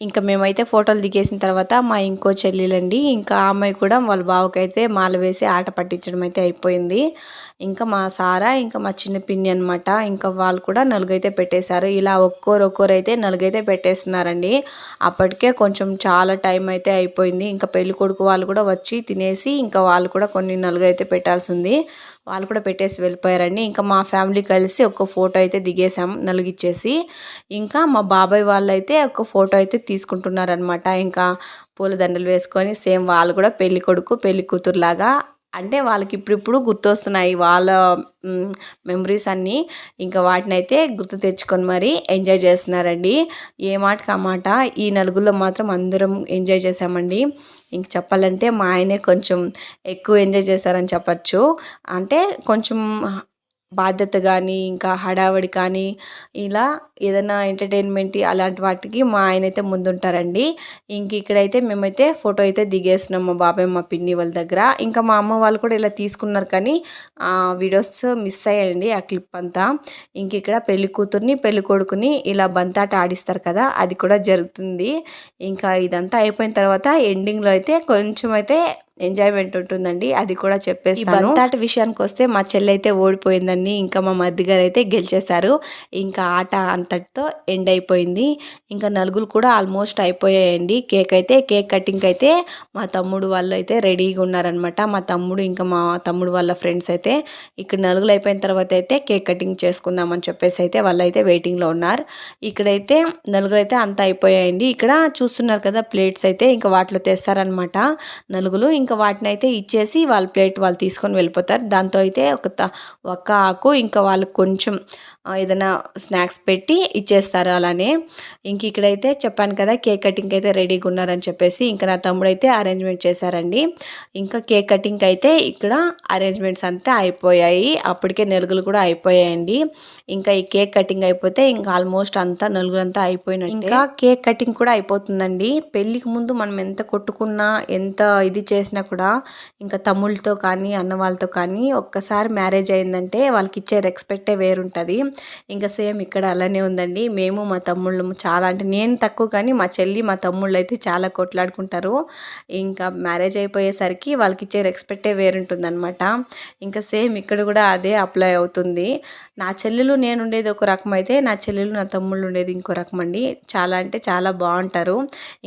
ఇంకా మేమైతే ఫోటోలు దిగేసిన తర్వాత మా ఇంకో చెల్లెలండి, ఇంకా ఆ అమ్మాయి కూడా వాళ్ళ బావకైతే మాల వేసి ఆట పట్టించడం అయితే అయిపోయింది. ఇంకా మా సారా ఇంకా మా చిన్న పిన్ని అనమాట, ఇంకా వాళ్ళు కూడా నలుగైతే పెట్టేశారు. ఇలా ఒక్కోరైతే నలుగైతే పెట్టేస్తున్నారండి. అప్పటికే కొంచెం చాలా టైం అయితే అయిపోయింది. ఇంకా పెళ్లి కొడుకు వాళ్ళు కూడా వచ్చి తినేసి ఇంకా వాళ్ళు కూడా కొన్ని నలుగైతే పెట్టాల్సింది, వాళ్ళు కూడా పెట్టేసి వెళ్ళిపోయారండి. ఇంకా మా ఫ్యామిలీ కలిసి ఒక ఫోటో అయితే దిగేసాం నలుగిచ్చేసి. ఇంకా మా బాబాయ్ వాళ్ళు అయితే ఒక ఫోటో అయితే తీసుకుంటున్నారనమాట. ఇంకా పూలదండలు వేసుకొని సేమ్ వాళ్ళు కూడా పెళ్లి కొడుకు పెళ్లి కూతురులాగా, అంటే వాళ్ళకి ఇప్పుడిప్పుడు గుర్తొస్తున్నాయి వాళ్ళ మెమరీస్ అన్నీ. ఇంకా వాటిని అయితే గుర్తు తెచ్చుకొని మరి ఎంజాయ్ చేస్తున్నారండి. ఏ మాటకి ఆ మాట, ఈ నలుగురిలో మాత్రం అందరం ఎంజాయ్ చేసామండి. ఇంక చెప్పాలంటే మా ఆయనే కొంచెం ఎక్కువ ఎంజాయ్ చేశారని చెప్పచ్చు. అంటే కొంచెం బాధ్యత కానీ ఇంకా హడావడి కానీ ఇలా ఏదైనా ఎంటర్టైన్మెంట్ అలాంటి వాటికి మా ఆయన అయితే ముందుంటారండి. ఇంక ఇక్కడైతే మేమైతే ఫోటో అయితే దిగేస్తున్నాం మా బాబాయ్ మా పిన్ని వాళ్ళ దగ్గర. ఇంకా మా అమ్మ వాళ్ళు కూడా ఇలా తీసుకున్నారు కానీ వీడియోస్ మిస్ అయ్యాయండి ఆ క్లిప్ అంతా. ఇంక ఇక్కడ పెళ్లి కూతుర్ని పెళ్లి కొడుకుని ఇలా బంతాట ఆడిస్తారు కదా, అది కూడా జరుగుతుంది. ఇంకా ఇదంతా అయిపోయిన తర్వాత ఎండింగ్లో అయితే కొంచెం అయితే ఎంజాయ్మెంట్ ఉంటుందండి, అది కూడా చెప్పేస్తాను. ఈ బంతాట విషయానికి వస్తే మా చెల్లి అయితే ఓడిపోయిందండి, ఇంకా మా మరిది గారు అయితే గెలిచేశారు. ఇంకా ఆట అంతటితో ఎండ్ అయిపోయింది. ఇంకా నలుగులు కూడా ఆల్మోస్ట్ అయిపోయాయండి. కేక్ కటింగ్ అయితే మా తమ్ముడు వాళ్ళు అయితే రెడీగా ఉన్నారనమాట. మా తమ్ముడు ఇంకా మా తమ్ముడు వాళ్ళ ఫ్రెండ్స్ అయితే ఇక్కడ నలుగులు అయిపోయిన తర్వాత అయితే కేక్ కటింగ్ చేసుకుందామని చెప్పేసి అయితే వాళ్ళు అయితే వెయిటింగ్లో ఉన్నారు. ఇక్కడైతే నలుగులు అయితే అంతా అయిపోయాయండి. ఇక్కడ చూస్తున్నారు కదా ప్లేట్స్ అయితే ఇంకా వాటిలో తెస్తారనమాట నలుగులు. ఇంకా వాటిని అయితే ఇచ్చేసి వాళ్ళ ప్లేట్ వాళ్ళు తీసుకొని వెళ్ళిపోతారు. దాంతో అయితే ఒక్క ఆకు ఇంకా వాళ్ళకి కొంచెం ఏదైనా స్నాక్స్ పెట్టి ఇచ్చేస్తారు అలానే. ఇంక ఇక్కడైతే చెప్పాను కదా కేక్ కటింగ్ అయితే రెడీగా ఉన్నారని చెప్పేసి ఇంకా నా తమ్ముడు అయితే అరేంజ్మెంట్ చేశారండి. ఇంకా కేక్ కటింగ్ అయితే ఇక్కడ అరేంజ్మెంట్స్ అంతా అయిపోయాయి. అప్పటికే నలుగులు కూడా అయిపోయాయండి. ఇంకా ఈ కేక్ కటింగ్ అయిపోతే ఇంకా ఆల్మోస్ట్ అంతా నలుగులంతా అయిపోయినట్టే. ఇంకా కేక్ కటింగ్ కూడా అయిపోతుందండి. పెళ్ళికి ముందు మనం ఎంత కొట్టుకున్నా ఎంత ఇది చేసినా కూడా ఇంకా తమ్ముళ్ళతో కానీ అన్న వాళ్ళతో కానీ ఒక్కసారి మ్యారేజ్ అయిందంటే వాళ్ళకి ఇచ్చే రెస్పెక్టే వేరుంటుంది. ఇంకా సేమ్ ఇక్కడ అలానే ఉందండి. మేము మా తమ్ముళ్ళు చాలా, అంటే నేను తక్కువ కానీ మా చెల్లి మా తమ్ముళ్ళు అయితే చాలా కొట్లాడుకుంటారు. ఇంకా మ్యారేజ్ అయిపోయేసరికి వాళ్ళకి ఇచ్చే రెస్పెక్టే వేరుంటుంది అనమాట. ఇంకా సేమ్ ఇక్కడ కూడా అదే అప్లై అవుతుంది. నా చెల్లెలు నేను ఉండేది ఒక రకం అయితే నా చెల్లెలు నా తమ్ముళ్ళు ఉండేది ఇంకో రకం అండి. చాలా అంటే చాలా బాగుంటారు.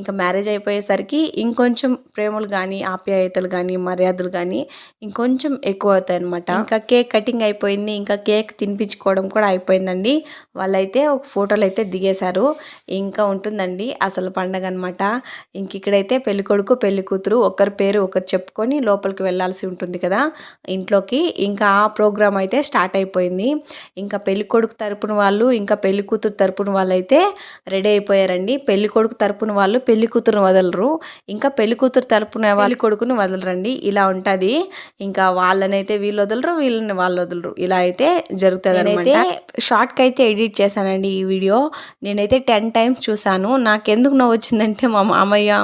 ఇంకా మ్యారేజ్ అయిపోయేసరికి ఇంకొంచెం ప్రేమలు కానీ ఆప్యాయతలు కానీ మర్యాదలు కానీ ఇంకొంచెం ఎక్కువ అవుతాయి అనమాట. ఇంకా కేక్ కటింగ్ అయిపోయింది. ఇంకా కేక్ తినిపించుకోవడం కూడా అయిపోయిందండి. వాళ్ళైతే ఒక ఫోటోలు అయితే దిగేశారు. ఇంకా ఉంటుందండి అసలు పండగ అనమాట. ఇంక ఇక్కడైతే పెళ్ళికొడుకు పెళ్లి కూతురు ఒకరి పేరు ఒకరు చెప్పుకొని లోపలికి వెళ్ళాల్సి ఉంటుంది కదా ఇంట్లోకి. ఇంకా ఆ ప్రోగ్రామ్ అయితే స్టార్ట్ అయిపోయింది. ఇంకా పెళ్లి కొడుకు తరపున వాళ్ళు ఇంకా పెళ్లి కూతురు తరపున వాళ్ళు అయితే రెడీ అయిపోయారండి. పెళ్లి కొడుకు తరపున వాళ్ళు పెళ్లి కూతురుని వదలరు, ఇంకా పెళ్లి కూతురు తరపున పెళ్లి కొడుకుని వదలరండి. ఇలా ఉంటుంది. ఇంకా వాళ్ళనైతే వీళ్ళు వదలరు, వీళ్ళని వాళ్ళు వదలరు, ఇలా అయితే జరుగుతుంది అనమాట. షార్ట్కి అయితే ఎడిట్ చేశానండి ఈ వీడియో. నేనైతే 10 times చూసాను. నాకెందుకు నవ్వు వచ్చిందంటే మా మామయ్య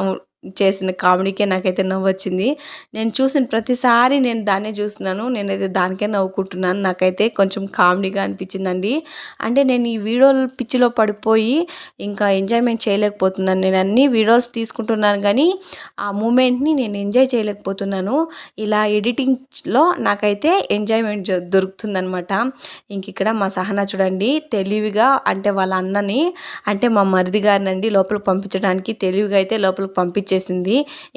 చేసిన కామెడీకే నాకైతే నవ్వు వచ్చింది. నేను చూసిన ప్రతిసారి నేను దాన్నే చూస్తున్నాను, నేనైతే దానికే నవ్వుకుంటున్నాను. నాకైతే కొంచెం కామెడీగా అనిపించిందండి. అంటే నేను ఈ వీడియోలు పిచ్చిలో పడిపోయి ఇంకా ఎంజాయ్మెంట్ చేయలేకపోతున్నాను. నేను అన్ని వీడియోస్ తీసుకుంటున్నాను కానీ ఆ మూమెంట్ని నేను ఎంజాయ్ చేయలేకపోతున్నాను. ఇలా ఎడిటింగ్లో నాకైతే ఎంజాయ్మెంట్ దొరుకుతుందనమాట. ఇంక ఇక్కడ మా సహనా చూడండి తెలివిగా, అంటే వాళ్ళ అన్నని అంటే మా మరిది గారినండి లోపలికి పంపించడానికి తెలివిగా అయితే లోపలికి పంపించేసింది.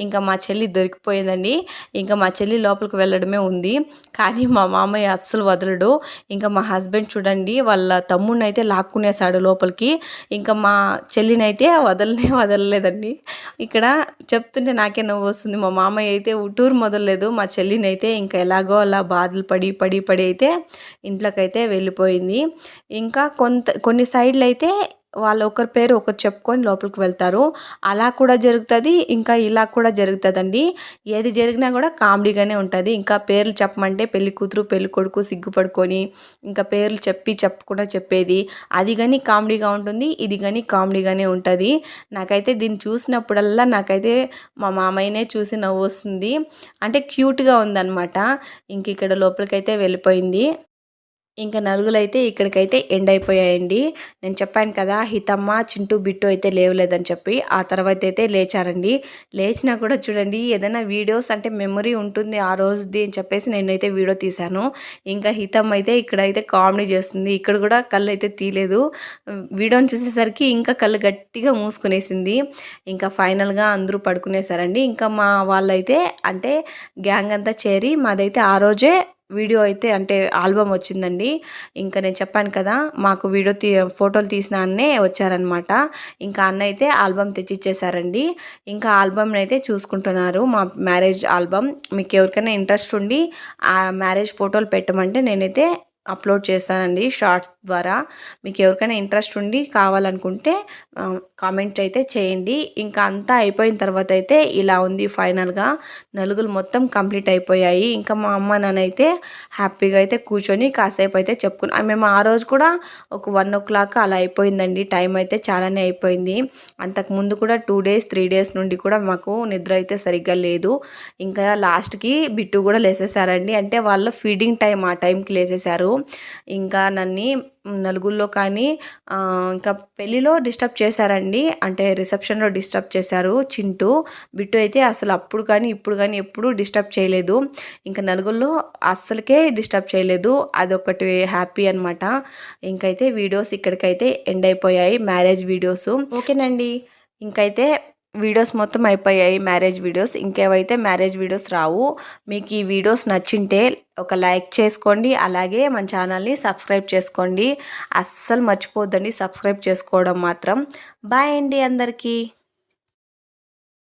ఇంకా మా చెల్లి దొరికిపోయిందండి. ఇంకా మా చెల్లి లోపలికి వెళ్ళడమే ఉంది, కానీ మా మామయ్య అస్సలు వదలడు. ఇంకా మా హస్బెండ్ చూడండి వాళ్ళ తమ్ముడిని అయితే లాక్కునేసాడు లోపలికి. ఇంకా మా చెల్లినైతే వదలలేదండి. ఇక్కడ చెప్తుంటే నాకే నవ్వు వస్తుంది. మా మామయ్య అయితే ఉటూరు మొదలలేదు, మా చెల్లిని అయితే ఇంకా ఎలాగో అలా బాధలు పడి అయితే ఇంట్లోకైతే వెళ్ళిపోయింది. ఇంకా కొన్ని సైడ్లు అయితే వాళ్ళు ఒకరి పేరు ఒకరు చెప్పుకొని లోపలికి వెళ్తారు. అలా కూడా జరుగుతుంది, ఇంకా ఇలా కూడా జరుగుతుందండి. ఏది జరిగినా కూడా కామెడీగానే ఉంటుంది. ఇంకా పేర్లు చెప్పమంటే పెళ్లి కూతురు పెళ్లి కొడుకు సిగ్గుపడుకొని ఇంకా పేర్లు చెప్పకుండా చెప్పేది, అది కానీ కామెడీగా ఉంటుంది, ఇది కానీ కామెడీగానే ఉంటుంది. నాకైతే దీన్ని చూసినప్పుడల్లా నాకైతే మా మామయ్యనే చూసి నవ్వు వస్తుంది. అంటే క్యూట్గా ఉందన్నమాట. ఇంక ఇక్కడ లోపలికైతే వెళ్ళిపోయింది. ఇంకా నలుగులైతే ఇక్కడికైతే ఎండ్ అయిపోయాయండి. నేను చెప్పాను కదా హితమ్మ, చింటూ, బిట్టు అయితే లేవలేదని చెప్పి. ఆ తర్వాత అయితే లేచారండి. లేచినా కూడా చూడండి ఏదైనా వీడియోస్ అంటే మెమరీ ఉంటుంది ఆ రోజుది అని చెప్పేసి నేనైతే వీడియో తీశాను. ఇంకా హితమ్మ అయితే ఇక్కడైతే కామెడీ చేస్తుంది. ఇక్కడ కూడా కళ్ళు అయితే తీయలేదు. వీడియోని చూసేసరికి ఇంకా కళ్ళు గట్టిగా మూసుకునేసింది. ఇంకా ఫైనల్గా అందరూ పడుకునేసారండి. ఇంకా మా వాళ్ళైతే అంటే గ్యాంగ్ అంతా చేరి మాదైతే ఆ రోజే వీడియో అయితే అంటే ఆల్బమ్ వచ్చిందండి. ఇంకా నేను చెప్పాను కదా మాకు ఫోటోలు తీసిన అన్నే వచ్చారనమాట. ఇంకా అన్న అయితే ఆల్బమ్ తెచ్చిచ్చేసారండి. ఇంకా ఆల్బమ్ని అయితే చూసుకుంటున్నారు. మా మ్యారేజ్ ఆల్బమ్ మీకు ఎవరికైనా ఇంట్రెస్ట్ ఉండి ఆ మ్యారేజ్ ఫోటోలు పెట్టమంటే నేనైతే అప్లోడ్ చేస్తానండి షార్ట్స్ ద్వారా. మీకు ఎవరికైనా ఇంట్రెస్ట్ ఉండి కావాలనుకుంటే కామెంట్ అయితే చేయండి. ఇంకా అంతా అయిపోయిన తర్వాత అయితే ఇలా ఉంది ఫైనల్గా. నలుగులు మొత్తం కంప్లీట్ అయిపోయాయి. ఇంకా మా అమ్మ నాన్నైతే హ్యాపీగా అయితే కూర్చొని కాసేపు అయితే చెప్పుకున్నాం. మేము ఆ రోజు కూడా ఒక 1 o'clock అలా అయిపోయిందండి. టైం అయితే చాలానే అయిపోయింది. అంతకుముందు కూడా 2 days 3 days నుండి కూడా మాకు నిద్ర అయితే సరిగ్గా లేదు. ఇంకా లాస్ట్కి బిట్టు కూడా లేసేసారండి. అంటే వాళ్ళ ఫీడింగ్ టైం ఆ టైంకి లేసేసారు. ఇంకా నన్ను నలుగురిలో కానీ ఇంకా పెళ్ళిలో డిస్టర్బ్ చేశారండి. అంటే రిసెప్షన్లో డిస్టర్బ్ చేశారు చింటూ. బిట్టు అయితే అసలు అప్పుడు కానీ ఇప్పుడు కానీ ఎప్పుడూ డిస్టర్బ్ చేయలేదు. ఇంకా నలుగురిలో అస్సలకే డిస్టర్బ్ చేయలేదు. అదొకటి హ్యాపీ అనమాట. ఇంకైతే వీడియోస్ ఇక్కడికైతే ఎండ్ అయిపోయాయి మ్యారేజ్ వీడియోస్. ఓకేనండి. ఇంకైతే వీడియోస్ మొత్తం అయిపోయాయి మ్యారేజ్ వీడియోస్. ఇంకేవైతే మ్యారేజ్ వీడియోస్ రావు. మీకు ఈ వీడియోస్ నచ్చింటే ఒక లైక్ చేసుకోండి. అలాగే మన ఛానల్ని సబ్స్క్రైబ్ చేసుకోండి. అస్సలు మర్చిపోద్దండి సబ్స్క్రైబ్ చేసుకోవడం మాత్రం. బాయ్ అండి అందరికీ.